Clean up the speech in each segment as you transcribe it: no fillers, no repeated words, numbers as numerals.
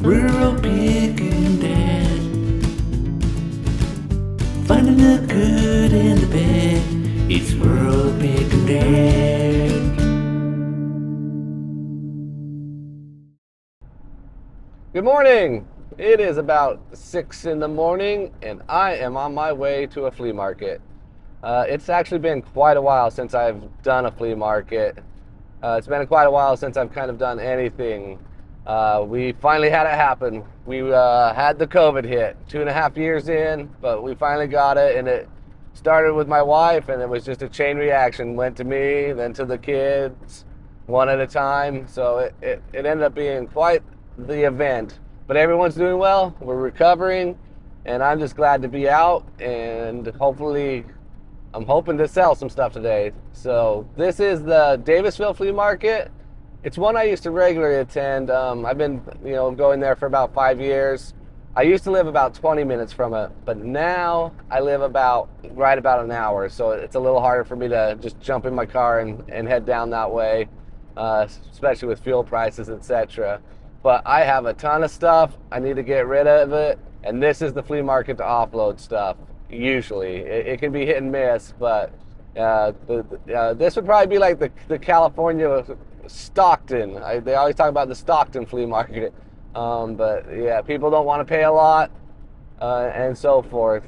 Rural picking dad, finding the good and the bad. It's rural picking dad. Good morning. It is about 6 in the morning and I am on my way to a flea market. It's actually been quite a while since I've done a flea market. It's been quite a while since I've kind of done anything. We finally had it happen. We had the COVID hit 2.5 years in, but we finally got it, and it started with my wife, and it was just a chain reaction. Went to me, then to the kids, one at a time. So it ended up being quite the event. But everyone's doing well. We're recovering, and I'm just glad to be out, and hopefully I'm hoping to sell some stuff today. So this is the Davisville Flea Market. It's one I used to regularly attend. I've been, going there for about 5 years. I used to live about 20 minutes from it, but now I live right about an hour. So it's a little harder for me to just jump in my car and head down that way, especially with fuel prices, etc. But I have a ton of stuff. I need to get rid of it, and this is the flea market to offload stuff. Usually, it can be hit and miss, but this would probably be like the California Stockton. They always talk about the Stockton flea market, but yeah, people don't want to pay a lot, and so forth.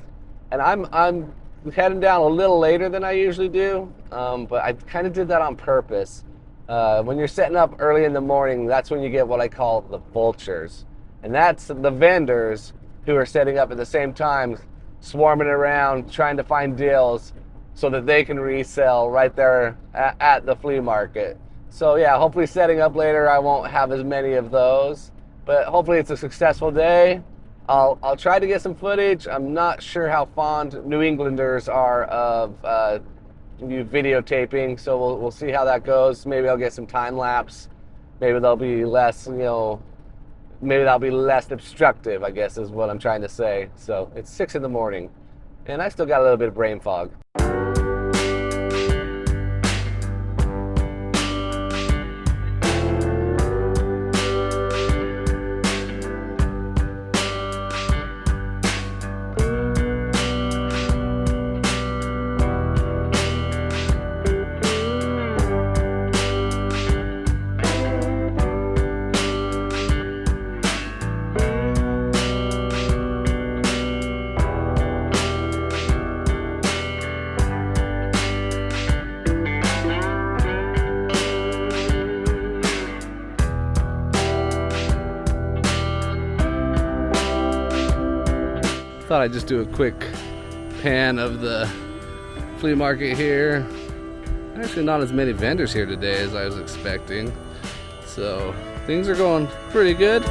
And I'm heading down a little later than I usually do, but I kind of did that on purpose. When you're setting up early in the morning, that's when you get what I call the vultures, and that's the vendors who are setting up at the same time, swarming around trying to find deals so that they can resell right there at the flea market. So yeah, hopefully setting up later I won't have as many of those, but hopefully it's a successful day. I'll try to get some footage. I'm not sure how fond New Englanders are of videotaping, so we'll see how that goes. Maybe I'll get some time lapse. Maybe they'll be less, maybe that'll be less obstructive, I guess is what I'm trying to say. So it's 6 in the morning, and I still got a little bit of brain fog. Thought I'd just do a quick pan of the flea market here. Actually not as many vendors here today as I was expecting, so things are going pretty good.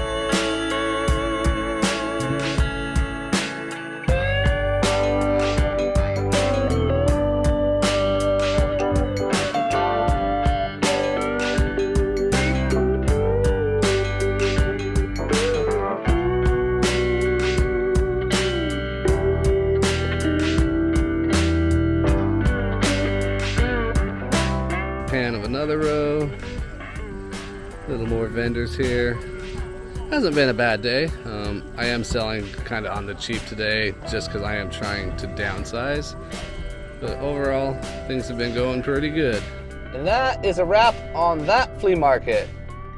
Pan of another row, a little more vendors here. Hasn't been a bad day. I am selling kind of on the cheap today just because I am trying to downsize, but overall things have been going pretty good. And that is a wrap on that flea market.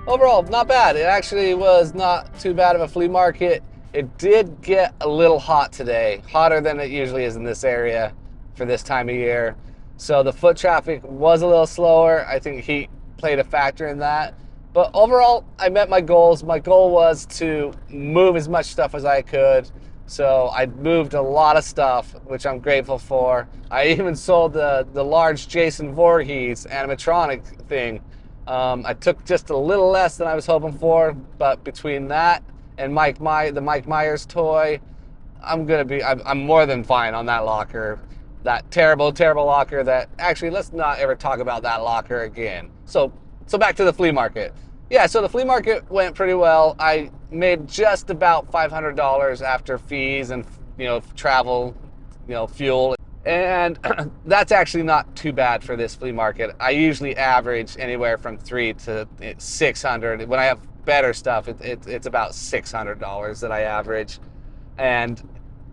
Overall, not bad. It actually was not too bad of a flea market. It did get a little hot today, hotter than it usually is in this area for this time of year. So the foot traffic was a little slower. I think heat played a factor in that. But overall, I met my goals. My goal was to move as much stuff as I could. So I moved a lot of stuff, which I'm grateful for. I even sold the large Jason Voorhees animatronic thing. I took just a little less than I was hoping for, but between that and the Mike Myers toy, I'm more than fine on that locker. That terrible locker that, actually, let's not ever talk about that locker again. So back to the flea market. Yeah, so the flea market went pretty well. I made just about $500 after fees and, travel, fuel. And that's actually not too bad for this flea market. I usually average anywhere from $300 to $600. When I have better stuff, it's about $600 that I average, and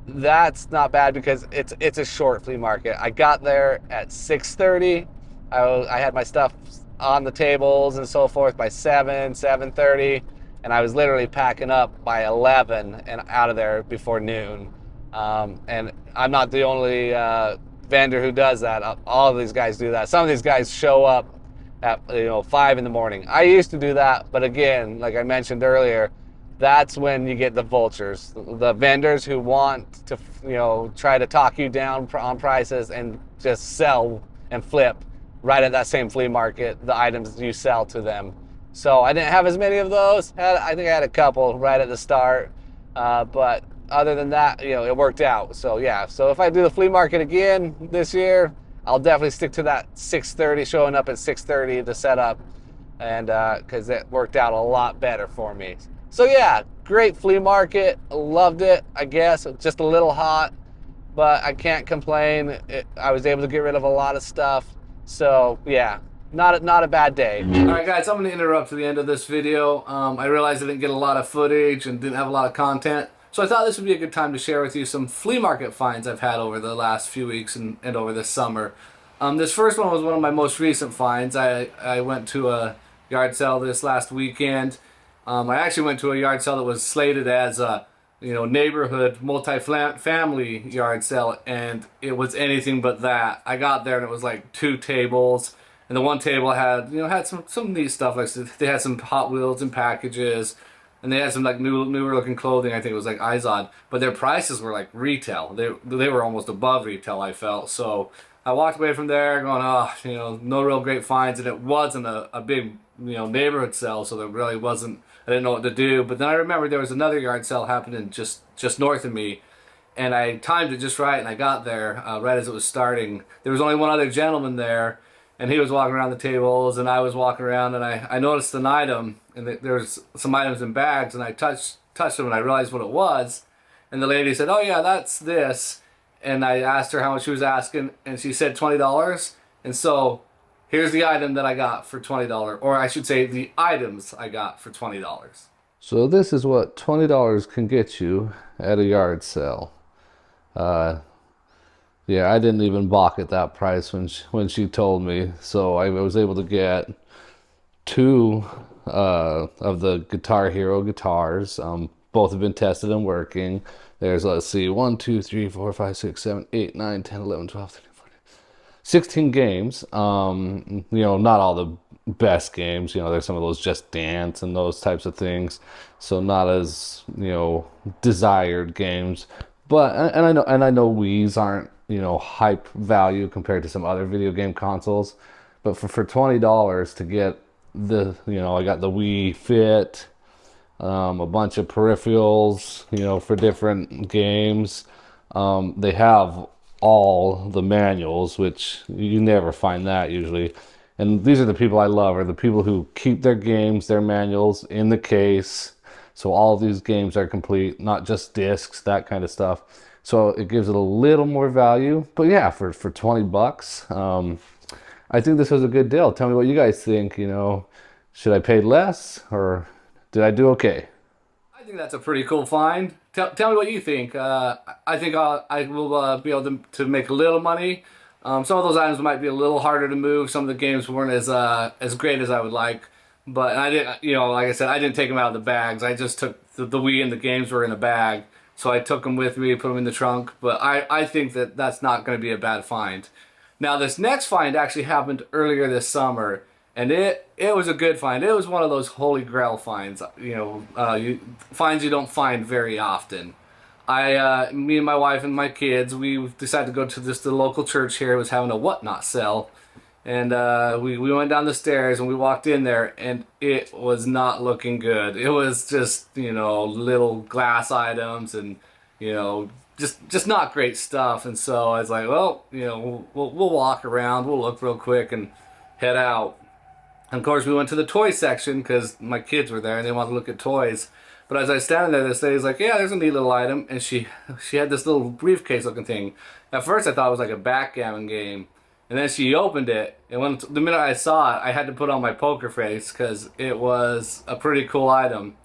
that's not bad because it's a short flea market. I got there at 6:30. I had my stuff on the tables and so forth by 7:30, and I was literally packing up by 11 and out of there before noon. And I'm not the only vendor who does that. All of these guys do that. Some of these guys show up at 5 in the morning. I used to do that, but again, like I mentioned earlier, that's when you get the vultures, the vendors who want to try to talk you down on prices and just sell and flip right at that same flea market the items you sell to them. So I didn't have as many of those. I think I had a couple right at the start, but other than that, it worked out. So yeah, so if I do the flea market again this year, I'll definitely stick to that 6:30, showing up at 6:30 to set up, and because it worked out a lot better for me. So yeah, great flea market, loved it. I guess just a little hot, but I can't complain. I was able to get rid of a lot of stuff. So yeah, not a bad day. All right, guys, I'm going to interrupt to the end of this video. I realized I didn't get a lot of footage and didn't have a lot of content, so I thought this would be a good time to share with you some flea market finds I've had over the last few weeks and over this summer. This first one was one of my most recent finds. I went to a yard sale this last weekend. I actually went to a yard sale that was slated as a neighborhood multi-family yard sale, and it was anything but that. I got there and it was like 2 tables, and the one table had had some neat stuff. Like they had some Hot Wheels and packages, and they had some like newer looking clothing. I think it was like Izod, but their prices were like retail. They were almost above retail, I felt. So I walked away from there going, no real great finds, and it wasn't a big neighborhood sale, so there really wasn't. I didn't know what to do. But then I remembered there was another yard sale happening just north of me, and I timed it just right, and I got there right as it was starting. There was only one other gentleman there, and he was walking around the tables, and I was walking around, and I noticed an item, and there was some items in bags, and I touched them, and I realized what it was, and the lady said, "Oh yeah, that's this," and I asked her how much she was asking, and she said $20, and so here's the item that I got for $20, or I should say the items I got for $20. So this is what $20 can get you at a yard sale. Yeah, I didn't even balk at that price when she told me. So I was able to get 2 of the Guitar Hero guitars. Both have been tested and working. There's, let's see, 1, 2, 3, 4, 5, 6, 7, 8, 9, 10, 11, 12, 13, 14, 16 games. Not all the best games. There's some of those Just Dance and those types of things. So not as, desired games. But and I know Wii's aren't, hype value compared to some other video game consoles. But for $20 to get I got the Wii Fit, a bunch of peripherals, for different games. They have all the manuals, which you never find that usually. And these are the people I love, are the people who keep their games, their manuals in the case. So all of these games are complete, not just discs, that kind of stuff. So it gives it a little more value. But yeah, for $20, I think this was a good deal. Tell me what you guys think. Should I pay less, or did I do okay? I think that's a pretty cool find. Tell me what you think. I think I will be able to make a little money. Some of those items might be a little harder to move. Some of the games weren't as great as I would like. But I didn't, like I said, I didn't take them out of the bags. I just took the Wii and the games were in a bag. So I took them with me, put them in the trunk. But I think that's not going to be a bad find. Now this next find actually happened earlier this summer. And it was a good find. It was one of those holy grail finds, finds you don't find very often. Me and my wife and my kids, we decided to go to the local church here. It was having a whatnot sale. And we went down the stairs and we walked in there, and it was not looking good. It was just, little glass items and, just not great stuff. And so I was like, well, we'll walk around, we'll look real quick and head out. And of course, we went to the toy section because my kids were there and they wanted to look at toys. But as I was standing there, this lady's like, yeah, there's a neat little item. And she had this little briefcase looking thing. At first, I thought it was like a backgammon game. And then she opened it, and the minute I saw it, I had to put on my poker face because it was a pretty cool item.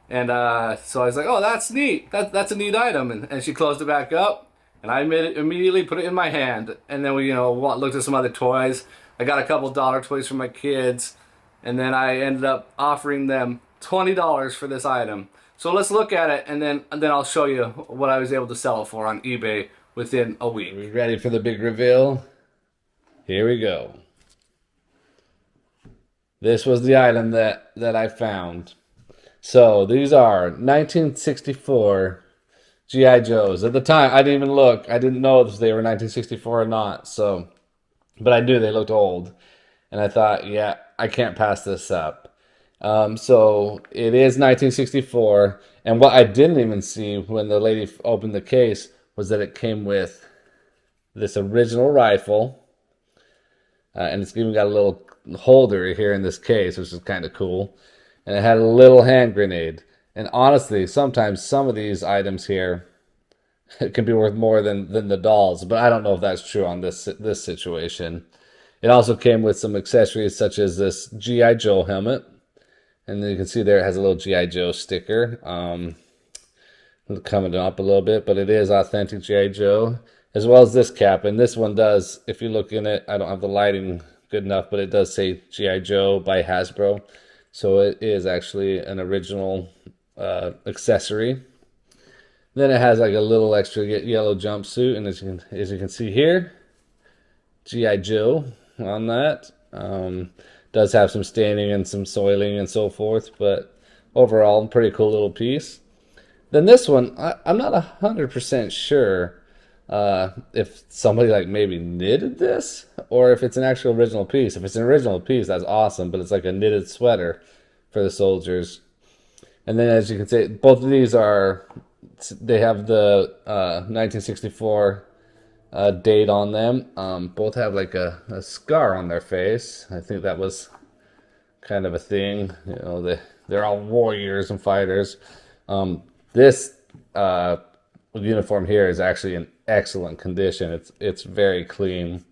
And so I was like, oh, that's neat. That's a neat item. And she closed it back up, and I immediately put it in my hand. And then we, looked at some other toys. I got a couple dollar toys for my kids, and then I ended up offering them $20 for this item. So let's look at it, and then I'll show you what I was able to sell it for on eBay within a week. Are we ready for the big reveal? Here we go. This was the item that I found. So these are 1964 G.I. Joes. At the time, I didn't even look. I didn't know if they were 1964 or not. But I knew they looked old. And I thought, yeah, I can't pass this up. So it is 1964. And what I didn't even see when the lady opened the case was that it came with this original rifle. And it's even got a little holder here in this case, which is kind of cool. And it had a little hand grenade. And honestly, sometimes some of these items here can be worth more than the dolls. But I don't know if that's true on this situation. It also came with some accessories such as this G.I. Joe helmet. And then you can see there it has a little G.I. Joe sticker. Coming up a little bit, but it is authentic G.I. Joe. As well as this cap. And this one does, if you look in it, I don't have the lighting good enough, but it does say G.I. Joe by Hasbro. So it is actually an original accessory. Then it has like a little extra yellow jumpsuit, and as you can see here, G.I. Joe on that. Does have some staining and some soiling and so forth, but overall, pretty cool little piece. Then this one, I'm not 100% sure if somebody like maybe knitted this or if it's an actual original piece. If it's an original piece, that's awesome, but it's like a knitted sweater for the soldiers. And then as you can see, both of these they have the 1964 date on them. Both have like a scar on their face. I think that was kind of a thing. They're all warriors and fighters. This uniform here is actually in excellent condition. It's very clean.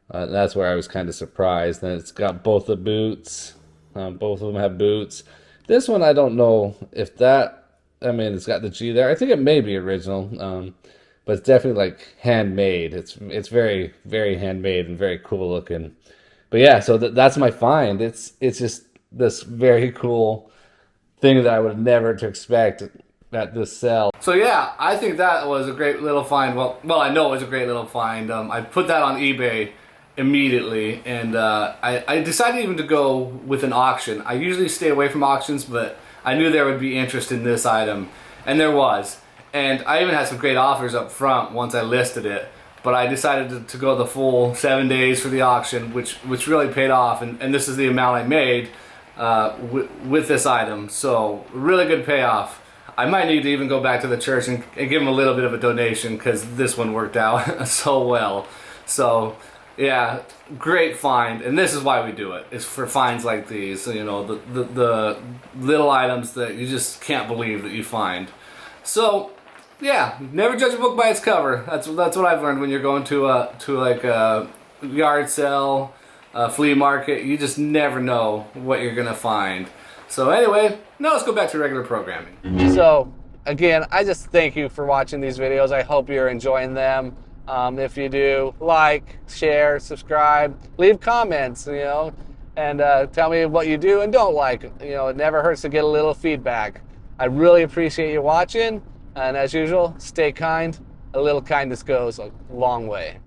That's where I was kind of surprised. And it's got both the boots. Both of them have boots. This one I don't know if it's got the G there. I think it may be original, but it's definitely like handmade. It's very, very handmade and very cool looking. But yeah, so that's my find. It's just this very cool thing that I would never to expect at this sale. So yeah, I think that was a great little find. Well, I know it was a great little find. I put that on eBay immediately, and I decided even to go with an auction. I usually stay away from auctions, but I knew there would be interest in this item, and there was. And I even had some great offers up front once I listed it, but I decided to go the full 7 days for the auction, which really paid off, and this is the amount I made with this item. So really good payoff. I might need to even go back to the church and give them a little bit of a donation because this one worked out so well. So yeah, great find, and this is why we do it. It's for finds like these, the little items that you just can't believe that you find. So yeah, never judge a book by its cover. That's what I've learned when you're going to a yard sale, a flea market. You just never know what you're gonna find. So anyway, now let's go back to regular programming. So again, I just thank you for watching these videos. I hope you're enjoying them. If you do, like, share, subscribe, leave comments, and tell me what you do and don't like. It never hurts to get a little feedback. I really appreciate you watching, and as usual, stay kind. A little kindness goes a long way.